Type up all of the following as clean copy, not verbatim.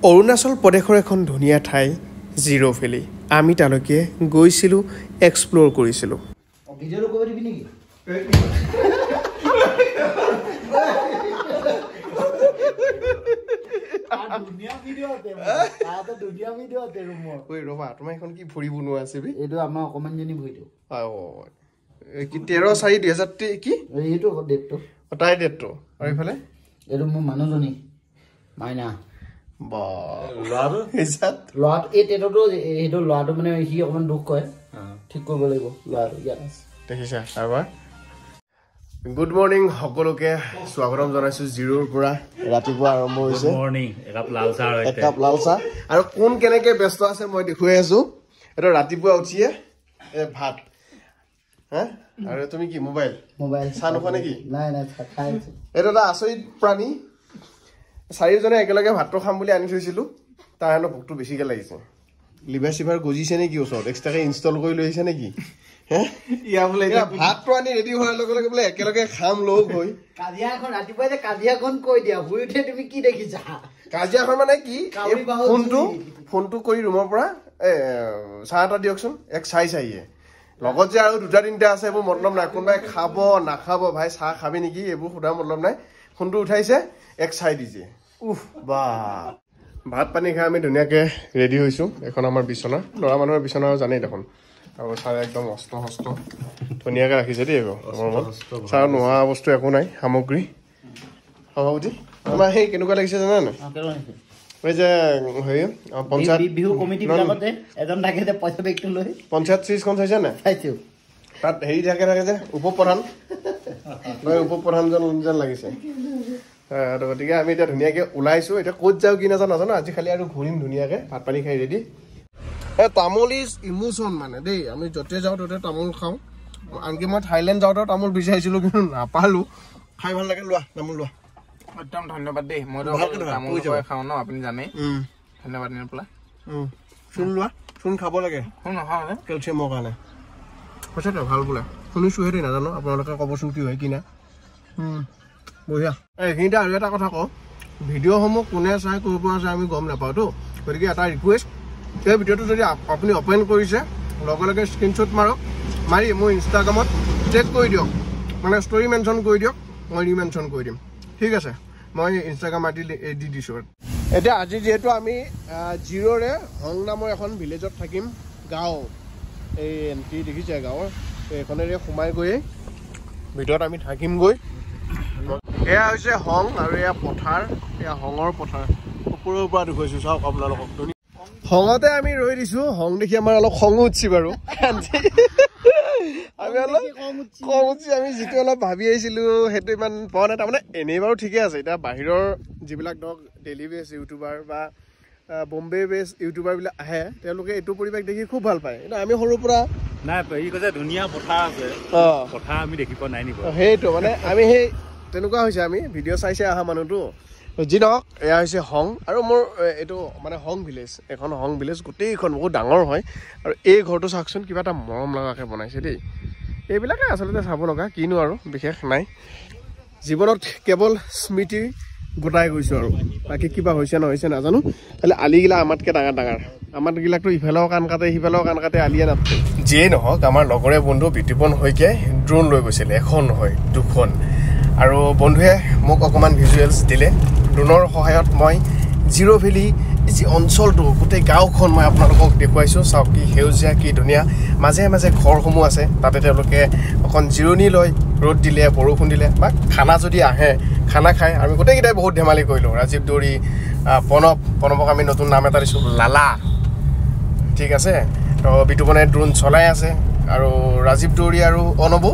অৰুণাচল প্ৰদেশৰ এখন ধুনীয়া ঠাই জিৰ' ভেলী আমি তালৈকে গৈছিলোঁ এক্সপ্ল'ৰ কৰিছিলোঁ ভিডিঅ'টো কৰিব দিবি নেকি দুনিয়া ভিডিঅ' আছে তাতে দুনিয়া ভিডিঅ' আছে ৰুমৰ ঐ ৰবা তোমাৰ এখন কি ভৰি বনোৱা আছে বে এইটো আমাৰ অকমানজনী ভৰিটো কি 13/4/2000 কি এইটো ডেটটো তাই ডেটটো আৰু এইফালে এইটো মোৰ মানুহজনী মাইনা বা ল'ৰাটো এই ডেটটো এইটো ল'ৰাটো মানে সি অকমান দুখ কৰে ঠিক কৰিব লাগিব ল'ৰাটো ইয়াত দেখিছা আৰু গুড মৰ্নিং সকলোকে স্বাগতম জনাইছো জিৰোৰ পৰা ৰাতিপুৱা আৰম্ভ হৈছে মৰ্নিং একাপ লাল চাহ আৰু কোন কেনেকে ব্যস্ত আছে মই দেখুৱাই আছো এটা ৰাতিপুৱা উঠিয়ে ভাত হা আৰু তুমি কি মোবাইল চাহ নোখোৱা নেকি নাই খাই আছো এটা এটা আচৰিত প্ৰাণী চাৰিজনে একেলগে ভাতটো খাম বুলি আনি থৈছিলো তাৰ হেনো ভোকটো বেছিকে লাগিছে লিভাৰ চিভাৰ গজিছে নেকি ওচৰত এক্সট্ৰাকে ইনষ্টল কৰি লৈ আহিছে নেকি ভাতটো আনি ৰেডি হোৱাৰ লগে লগে বোলে একেলগে খাম লগ হৈ কাজিয়াখন ৰাতিপুৱাই যে কাজিয়াখন কৈ দিয়া শুই উঠে তুমি কি দেখিছা কাজিয়াখন মানে কি ফোনটো কৰি ৰুমৰ পৰা চাহ এটা দিয়কচোন এক চাইয়ে লগত যে আৰু দুটা তিনিটা আছে এইবোৰ মতলব নাই কোনোবাই খাব নাখাব ভাই চাহ খাবি নেকি এইবোৰ সোধা মতলব নাই ফোনটো উঠাইছে এক চাই দিছে বা ভাত পানী খাই আমি ধুনীয়াকে ৰেডি হৈছো এখন আমাৰ বিচনা ল'ৰা মানুহৰ বিচনা জানেই দেখোন আৰু চাহ একদম অস্ত হস্ত ধুনীয়াকে ৰাখিছে দেই চাহ নোহোৱা বস্তু একো নাই সামগ্ৰী সভাপতি তোমাৰ সেই কেনেকুৱা লাগিছে জানা নাই এই যে হেৰি পঞ্চায়ত বিহু কমিটি বিলাকতে এজন থাকে যে পইচা বেগটো লৈ পঞ্চায়ত চিৰিজখন চাইছা নাই চাইছো তাত হেৰি থাকে যে উপপ্ৰধানজন যেন লাগিছে গতিকে আমি এতিয়া ধুনীয়াকে ওলাইছো এতিয়া ক'ত যাওঁ কি নাজানো আজি খালি আৰু ঘূৰিম ধুনীয়াকে ভাত পানী খাই ৰেডি তামোল ইজ ইমোশ্যন মানে দেই আমি য'তে যাওঁ ত'তে তামোল খাওঁ আনকি মই থাইলেণ্ড যাওঁতেও তামোল বিচাৰিছিলো কিন্তু নাপালো খাই ভাল লাগে লোৱা তামোল লোৱা একদম ধন্যবাদ দেই মইতো তামোল খাওঁ ন আপুনি জানে ধন্যবাদ নিৰপলা চূণ লোৱা চূণ খাব লাগে নাখাওঁ কেলছিয়ামৰ কাৰণে সঁচাতে ভাল বোলে শুনিছোহে দেই নাজানো আপোনালোকে ক'বচোন কি হয় কি না বঢ়িয়া এইখিনিতে আৰু এটা কথা কওঁ ভিডিঅ'সমূহ কোনে চাই ক'ৰ পৰা চাই আমি গম নাপাওঁতো গতিকে এটা ৰিকুৱেষ্ট এই ভিডিঅ'টো যদি আপুনি অপেন কৰিছে লগে লগে স্ক্ৰীনশ্বট মাৰি মোৰ ইনষ্টাগ্ৰামত টেগ কৰি দিয়ক মানে ষ্টৰি মেনশ্যন কৰি দিয়ক মই ৰিমেনশ্যন কৰি দিম ঠিক আছে মই ইনষ্টাগ্ৰাম আইডি দি দিছোঁ এতিয়া আজি যিহেতু আমি জিৰ'ৰে হং নামৰ এখন ভিলেজত থাকিম গাঁও এই এণ্ট্ৰি দেখিছে গাঁৱৰ এইখনেৰে সোমাই গৈয়ে ভিতৰত আমি থাকিমগৈ এয়া হৈছে হং আৰু এয়া পথাৰ এয়া হঙৰ পথাৰ ওপৰৰ পৰা দেখুৱাইছোঁ চাওক আপোনালোকক হঙতে আমি ৰৈ দিছো হং দেখি আমাৰ অলপ খং উঠছি বাৰু আমি যিটো অলপ ভাবি আহিছিলো সেইটো ইমান পোৱা নাই তাৰমানে এনেই বাৰু ঠিকে আছে এতিয়া বাহিৰৰ যিবিলাক ধৰক ডেইলি বেছ ইউটিউবাৰ বা বম্বে বেছ ইউটিউবাৰবিলাক আহে তেওঁলোকে এইটো পৰিৱেশ দেখি খুব ভাল পায় কিন্তু আমি সৰুৰ পৰা নাই ই কৈছে ধুনীয়া পথাৰ আছে পথাৰ আমি দেখি পোৱা নাই নেকি সেইটো মানে আমি সেই তেনেকুৱা হৈছে আমি ভিডিঅ' চাইছে অহা মানুহটো যি নহওক এয়া হৈছে হং আৰু মোৰ এইটো মানে হং ভিলেজ এখন হং ভিলেজ গোটেইখন বহুত ডাঙৰ হয় আৰু এই ঘৰটো চাওকচোন কিবা এটা মৰম লগাকৈ বনাইছে দেই এইবিলাকে আচলতে চাব লগা কিনো আৰু বিশেষ নাই জীৱনত কেৱল স্মৃতি গোটাই গৈছোঁ আৰু বাকী কিবা হৈছে নহৈছে নাজানো খালি আলিগিলা আমাতকৈ ডাঙৰ আমাৰগিলাকতো ইফালেও কাণ কাটে সিফালেও কাণ কাটে আলিয়ে নাপাতে যিয়েই নহওক আমাৰ লগৰে বন্ধু বিতুপন শইকীয়াই ড্ৰোন লৈ গৈছিলে এখন নহয় দুখন আৰু বন্ধুৱে মোক অকণমান ভিজুৱেলছ দিলে ড্ৰোনৰ সহায়ত মই জিৰ' ভেলী যি অঞ্চলটো গোটেই গাঁওখন মই আপোনালোকক দেখুৱাইছোঁ চাওক কি সেউজীয়া কি ধুনীয়া মাজে মাজে ঘৰসমূহ আছে তাতে তেওঁলোকে অকণ জিৰণি লয় ৰ'দ দিলে বৰষুণ দিলে বা খানা যদি আহে খানা খাই আমি গোটেইকেইটাই বহুত ধেমালি কৰিলোঁ ৰাজীৱ দৌৰী প্ৰণৱক আমি নতুন নাম এটা দিছোঁ লালা ঠিক আছে তো বিতুপনে ড্ৰোন চলাই আছে আৰু ৰাজীৱ দৌৰী আৰু অনবু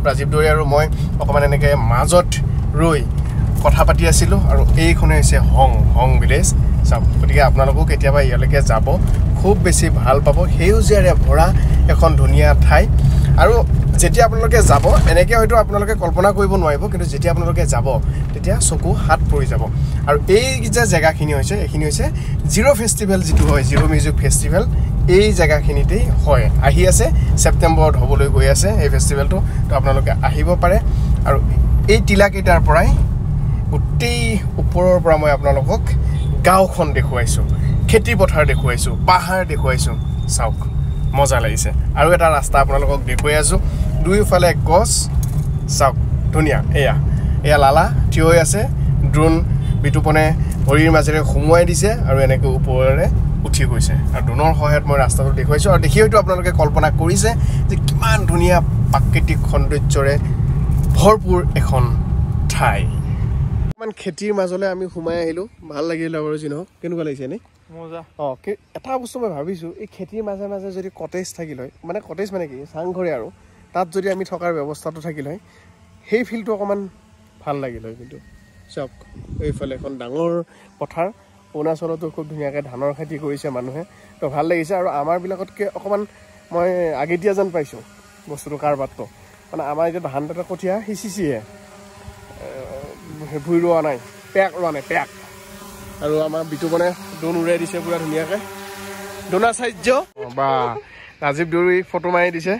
ৰাজীৱ দৌৰী আৰু মই অকণমান এনেকৈ মাজত ৰৈ কথা পাতি আছিলোঁ আৰু এইখনে হৈছে হং ভিলেজ চাওক গতিকে আপোনালোকো কেতিয়াবা ইয়ালৈকে যাব খুব বেছি ভাল পাব সেউজীয়াৰে ভৰা এখন ধুনীয়া ঠাই আৰু যেতিয়া আপোনালোকে যাব এনেকৈ হয়তো আপোনালোকে কল্পনা কৰিব নোৱাৰিব কিন্তু যেতিয়া আপোনালোকে যাব তেতিয়া চকু হাত পৰি যাব আৰু এই যে জেগাখিনি হৈছে এইখিনি হৈছে জিৰ' ফেষ্টিভেল যিটো হয় জিৰ' মিউজিক ফেষ্টিভেল এই জেগাখিনিতেই হয় আহি আছে ছেপ্টেম্বৰত হ'বলৈ গৈ আছে এই ফেষ্টিভেলটো তো আপোনালোকে আহিব পাৰে আৰু এই টিলাকেইটাৰ পৰাই গোটেই ওপৰৰ পৰা মই আপোনালোকক গাঁওখন দেখুৱাইছোঁ, খেতি পথাৰ দেখুৱাইছোঁ, পাহাৰ দেখুৱাইছোঁ। চাওক মজা লাগিছে। আৰু এটা ৰাস্তা আপোনালোকক দেখুৱাই আছোঁ, দুয়োফালে গছ। চাওক ধুনীয়া। এয়া লালা থিয় হৈ আছে, ড্ৰোন বিতুপনে ভৰিৰ মাজেৰে সুমুৱাই দিছে আৰু এনেকৈ ওপৰেৰে উঠি গৈছে। আৰু ড্ৰোনৰ সহায়ত মই ৰাস্তাটো দেখুৱাইছোঁ। আৰু দেখি হয়তো আপোনালোকে কল্পনা কৰিছে যে কিমান ধুনীয়া প্ৰাকৃতিক সৌন্দৰ্যৰে ভৰপূৰ এখন ঠাই। ইমান খেতিৰ মাজলৈ আমি সোমাই আহিলোঁ, ভাল লাগিলে বাৰু যি নহওক। কেনেকুৱা লাগিছে নে? মজা। এটা বস্তু মই ভাবিছোঁ, এই খেতিৰ মাজে মাজে যদি কটেজ থাকিল হয়, মানে কটেজ মানে কি চাংঘৰে, আৰু তাত যদি আমি থকাৰ ব্যৱস্থাটো থাকিল হয়, সেই ফিলটো অকণমান ভাল লাগিল হয়। কিন্তু চাওক এইফালে এখন ডাঙৰ পথাৰ, অৰুণাচলতো খুব ধুনীয়াকৈ ধানৰ খেতি কৰিছে মানুহে, তো ভাল লাগিছে। আৰু আমাৰবিলাকতকৈ অকণমান মই আগেতিয়া যেন পাইছোঁ বস্তুটো কাৰবাৰটো। মানে আমাৰ এতিয়া ধান এটা কঠীয়া সিঁচিছিহে, ভুই ৰোৱা নাই, পেক ৰোৱা নাই, পেক। আৰু আমাৰ বিতুপনে ড্ৰোন উৰাই দিছে পুৰা ধুনীয়াকৈ, দ্ৰোণাচাৰ্য বা ৰাজীৱ দৌৰি ফটো মাৰি দিছে।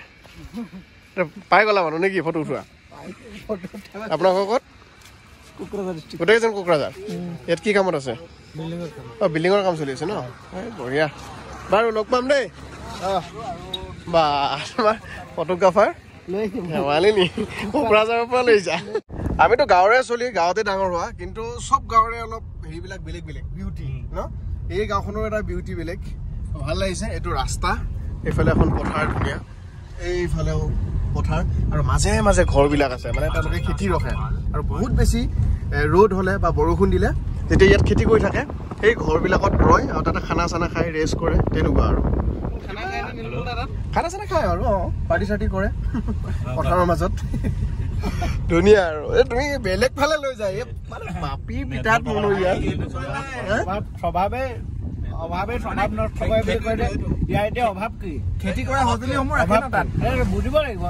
পাই গ'লা মানুহ নেকি ফটো উঠোৱা? আপোনালোকৰ ক'ত? গোটেইকেইজন কোকৰাঝাৰ। ইয়াত কি কামত আছে? বিল্ডিঙৰ কাম চলি আছে ন? বঢ়িয়া। বাৰু লগ পাম দেই। বা তোমাৰ ফটোগ্ৰাফাৰ ধেমালি নি? কোকৰাঝাৰৰ পৰা লৈ যা। আমিতো গাঁৱৰে চলি, গাঁৱতে ডাঙৰ হোৱা, কিন্তু চব গাঁৱৰে অলপ হেৰিবিলাক বেলেগ বেলেগ বিউটি ন? এই গাঁওখনৰ এটা বিউটি বেলেগ, ভাল লাগিছে। এইটো ৰাস্তা, এইফালে এখন পথাৰ ধুনীয়া, এইফালেও পথাৰ, আৰু মাজে মাজে ঘৰবিলাক আছে, মানে তেওঁলোকে খেতি ৰখে। আৰু বহুত বেছি ৰ'দ হ'লে বা বৰষুণ দিলে যেতিয়া ইয়াত খেতি কৰি থাকে, সেই ঘৰবিলাকত ৰয় আৰু তাতে খানা চানা খাই ৰেষ্ট কৰে, তেনেকুৱা আৰু খানা চানা খায় আৰু পাৰ্টি চাৰ্টি কৰে পথাৰৰ মাজত। ধুনীয়া আৰু তুমি বেলেগ ফালে লৈ যায়, মানে পাপি পিঠাত মনো ইয়াত স্বভাৱে অভাৱে স্বভাৱ নষ্ট কৰে বুলি কয় যে, ইয়াৰ এতিয়া অভাৱ কি? খেতি কৰা সঁজুলিসমূহ ৰাখে ন তাত? বুজিব লাগিব।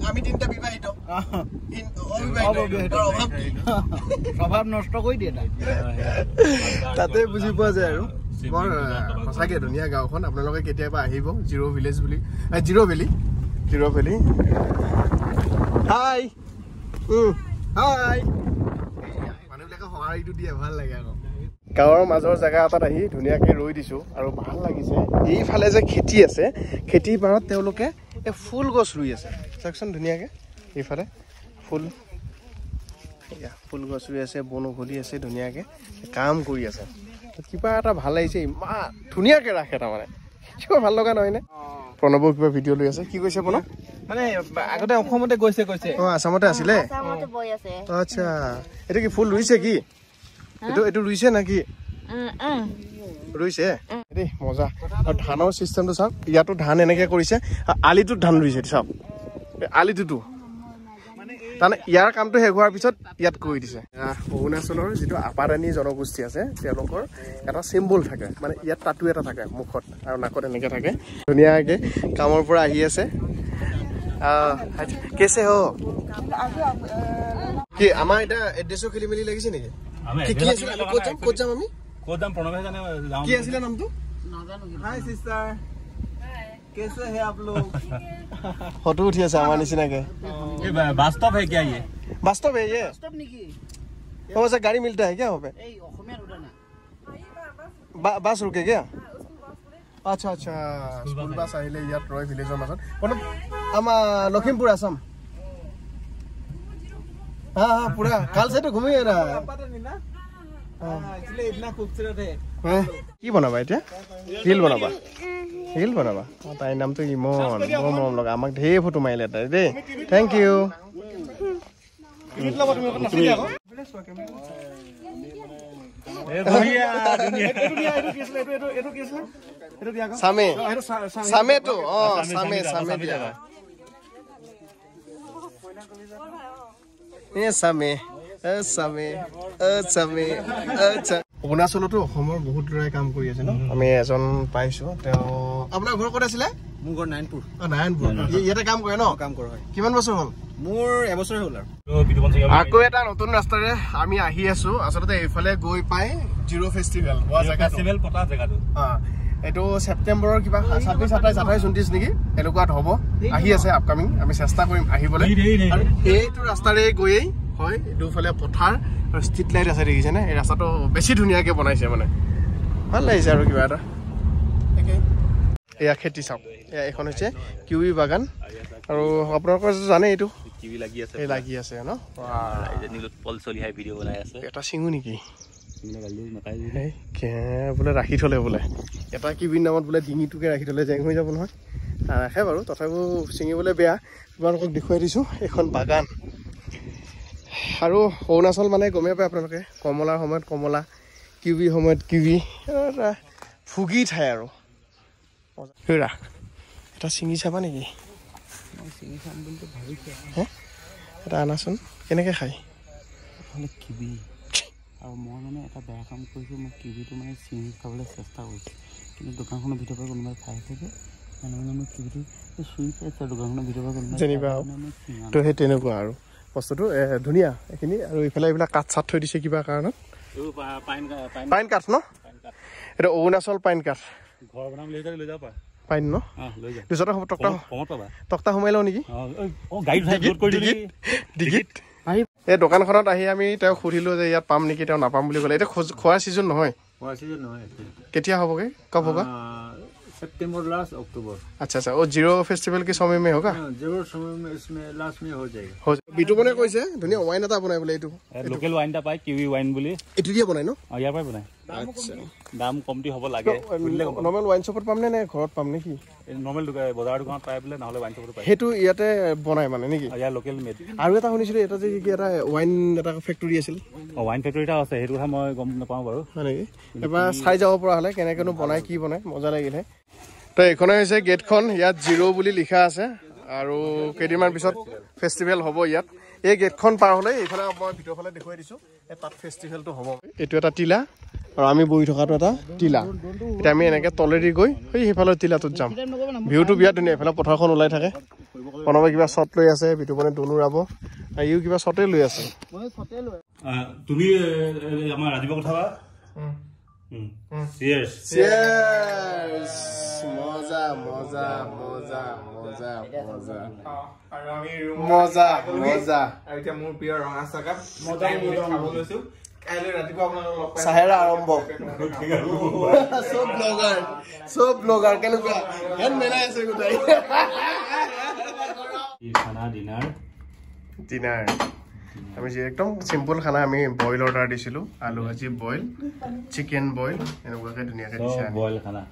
আমি তিনিটা বিবাহিত, স্বভাৱ নষ্ট কৰি দিয়ে তাতে বুজি পোৱা যায়। আৰু বৰ সঁচাকৈ ধুনীয়া গাঁওখন। আপোনালোকে কেতিয়াবা আহিব, জিৰ' ভিলেজ বুলি, জিৰ' ভেলী। হাই হাই, মানুহবিলাকে সঁহাৰিটো দিয়ে, ভাল লাগে আকৌ। গাঁৱৰ মাজৰ জেগা এটাত আহি ধুনীয়াকৈ ৰৈ দিছোঁ আৰু ভাল লাগিছে। এইফালে যে খেতি আছে, খেতিৰ পাৰত তেওঁলোকে এই ফুল গছ ৰুই আছে, চাওকচোন ধুনীয়াকৈ। এইফালে ফুল গছ ৰুই আছে, বন উঘলি আছে, ধুনীয়াকৈ কাম কৰি আছে। কিবা এটা ভাল লাগিছে, ইমান ধুনীয়াকৈ ৰাখে তাৰমানে, কিবা ভাল লগা নহয়নে? প্ৰণৱৰ কিবা ভিডিঅ' লৈ আছে, কি কৈছে প্ৰণৱ? মানে আগতে অসমতে গৈছে আছামতে আছিলে। আচ্ছা, এইটো কি ফুল ৰুইছে কি? এইটো ৰুইছে নাকি? ৰুইছে দেই, মজা। আৰু ধানৰ চিষ্টেমটো চাওক, ইয়াতো ধান এনেকৈ কৰিছে, আলিটোত ধান ৰুইছে চাওক, আলিটোতো তাৰমানে ইয়াৰ কামটো শেষ হোৱাৰ পিছত ইয়াত কৰি দিছে। অৰুণাচলৰ যিটো আপাদানী জনগোষ্ঠী আছে, তেওঁলোকৰ এটা চিম্বল থাকে, মানে ইয়াত টাটু এটা থাকে মুখত আৰু নাকত এনেকৈ থাকে। ধুনীয়াকৈ কামৰ পৰা আহি আছে। কেছে হ কি আমাৰ এতিয়া এড্ৰেছো খেলি মেলি লাগিছে নেকি? কি আছিলে? ক'ত যাম আমি? কি আছিলে নামটো? হাই সিস্টাৰ, कैसे है आप लोग? ফটো উঠি আছে আমাৰ নিচিনাকে। वास्तव है क्या ये? वास्तव है ये? वो से गाड़ी मिलता है क्या वहाँ पे? बस रुके क्या? अच्छा अच्छा, स्कूल बस আহিলে ইয়াত ৰয় ভিলেজৰ মাজত। মানে আমাৰ লখিমপুৰ আসাম। हाँ पूरा कल से तो घूम ही रहा है। पता नहीं ना, इसलिए इतना खूबसूरत है। কি বনাবা এতিয়া? ৰীল বনাবা? তাইৰ নামটো ইমন মৰম লগা, আমাক ঢেৰ ফটো মাৰিলে তাই দেই। Thank U. চামেটো চামে দিয়া অৰুণাচলতো অসমৰ বহুত ল'ৰাই কাম কৰি আছে ন? আমি এজন পাইছো, তেওঁ আপোনাৰ ঘৰ ক'ত আছিলে? মোৰ ঘৰ নাৰায়ণপুৰ। নাৰায়ণপুৰ। ইয়াতে কাম কৰে ন? কাম কৰা হয়। কিমান বছৰ হ'ল? মোৰ এবছৰে হ'ল আৰু। আকৌ এটা নতুন ৰাস্তাৰে আমি আহি আছো। আচলতে এইফালে গৈ পাই জিৰ' ফেষ্টিভেল পতা জেগাটো। এইটো ছেপ্টেম্বৰৰ কিবা 26, 27, 28, 29 নেকি এনেকুৱাত হ'ব, আহি আছে আপকামিং। আমি চেষ্টা কৰিম আহিবলৈ। আৰু এইটো ৰাস্তাৰে গৈয়েই হয়, দুফালে পথাৰ আৰু ষ্ট্ৰীট লাইট আছে দেখিছেনে এই ৰাস্তাটো বেছি ধুনীয়াকৈ বনাইছে মানে ভাল লাগিছে আৰু কিবা এটা এয়া খেতি চাওক এয়া এখন হৈছে কিউই বাগান আৰু আপোনালোকৰ জানে এইটো কিবি লাগি আছে এই লাগি আছে ন পল চলিহাই ভিডিঅ' বনাই আছে এটা চিঙো নেকি বোলে ৰাখি থ'লে বোলে এটা কিবিৰ নামত বোলে ডিঙিটোকে ৰাখি থ'লে জেং হৈ যাব নহয় নাৰাখে বাৰু তথাপিও ছিঙিবলৈ বেয়া তোমালোকক দেখুৱাই দিছোঁ এখন বাগান আৰু অৰুণাচল মানে গমেই পায় আপোনালোকে কমলাৰ সময়ত কমলা কিউবিৰ সময়ত কিউবি এটা ভুগি ঠাই আৰু এটা ছিঙি চাবা নেকি হে এটা আনাচোন কেনেকৈ খায় কিবি আৰু মই মানে এটা বেয়া কাম কৰিছোঁ মই কিবিটো মানে ছিঙি খাবলৈ চেষ্টা কৰিছোঁ কিন্তু দোকানখনৰ ভিতৰৰ পৰা কোনোবাই খাই আছে যে মানে মই কিবিটো চুই পাইছোঁ দোকানখনৰ ভিতৰৰ পৰা কোনোবাই যেনিবা তো সেই তেনেকুৱা আৰু বস্তুটো ধুনীয়া এইখিনি আৰু ইফালে এইবিলাক কাঠ চাঠ থৈ দিছে কিবা কাৰণত পাইন কাঠ ন এইটো অৰুণাচল পাইন কাঠ ঘৰ বনাম বুলি লৈ যাব পাৰা পাইন ন দুজনে তক্তা সোমাই লওঁ নেকি ডিগিত এই দোকানখনত আহি আমি তেওঁক সুধিলোঁ যে ইয়াত পাম নেকি তেওঁ নাপাম বুলি ক'লে এতিয়া খোৱাৰ ছিজন নহয় কেতিয়া হ'বগৈ কব হোগা सितंबर लास्ट अक्टूबर अच्छा अच्छा वो जीरो फेस्टिवल के समय में होगा जरूर समय में इसमें लास्ट में हो जाएगा हो बिटू बने কৈছে ধুনীয়া ওয়াইন এটা বনাই বলে এইটো লোকেল ওয়াইনটা পাই কিউই ওয়াইন বুলি এটো দিয়ে বনাই ন ইয়াৰ পাই বনাই আচ্ছা দাম কমটি হ'ব লাগে নৰমাল ওয়াইন শপত পাম নে ঘৰত পাম নে কি নৰমাল বজাৰ দোকানত পাই বলে নহলে ওয়াইন শপত পাই হেতু ইয়াতে বনাই মানে নেকি ইয়াৰ লোকেল মেড আৰু এটা শুনিছিলো এটা যে কি এটা ওয়াইন এটা ফ্যাক্টৰি আছিল ওয়াইন ফ্যাক্টৰিটা আছে হেতু কথা মই গম নাপাওঁ বাৰু হয় নেকি এবাৰ চাই যাব পৰা হলে কেনেকেনো বনাই কি বনাই মজা লাগিলে তো এইখনে হৈছে গেটখন ইয়াত জিৰো বুলি লিখা আছে আৰু কেইদিনমান পিছত ফেষ্টিভেল হ'ব ইয়াত এই গেটখন পাৰ হ'লে এইফালে মই ভিডিঅ' ফালে দেখুৱাই দিছোঁ তাত ফেষ্টিভেলটো হ'ব এইটো এটা টিলা আৰু আমি বহি থকাটো এটা টিলা এতিয়া আমি এনেকৈ তলেদি গৈ সেইফালৰ টিলাটোত যাম ভিউটো বিৰাট ধুনীয়া এইফালে পথাৰখন ওলাই থাকে কোনোবাই কিবা শ্বট লৈ আছে বিতুপনে দনুৰাব আৰু ইও কিবা শ্বটে লৈ আছে তুমি আমাৰ ৰাজীৱৰ কথা বা Cheers. Cheers. মজা মজা মজা মজা মজা মজা মজা আৰু এতিয়া মোৰ প্ৰিয় ৰঙা চাহকাপ মজা খাব লৈছো কাইলৈ ৰাতিপুৱা আপোনালোকক লগ পাম চাহেৰা আৰম্ভ সব ব্লগাৰ কেনেকুৱা হেন মেলাই আছে গোটাই খানা ডিনাৰ আমি যে একদম সিম্পল খানা আমি বইল অৰ্ডাৰ দিছিলোঁ আলু ভাজি বইল চিকেন বইল এনেকুৱাকৈ ধুনীয়াকৈ দিছে বইল খানা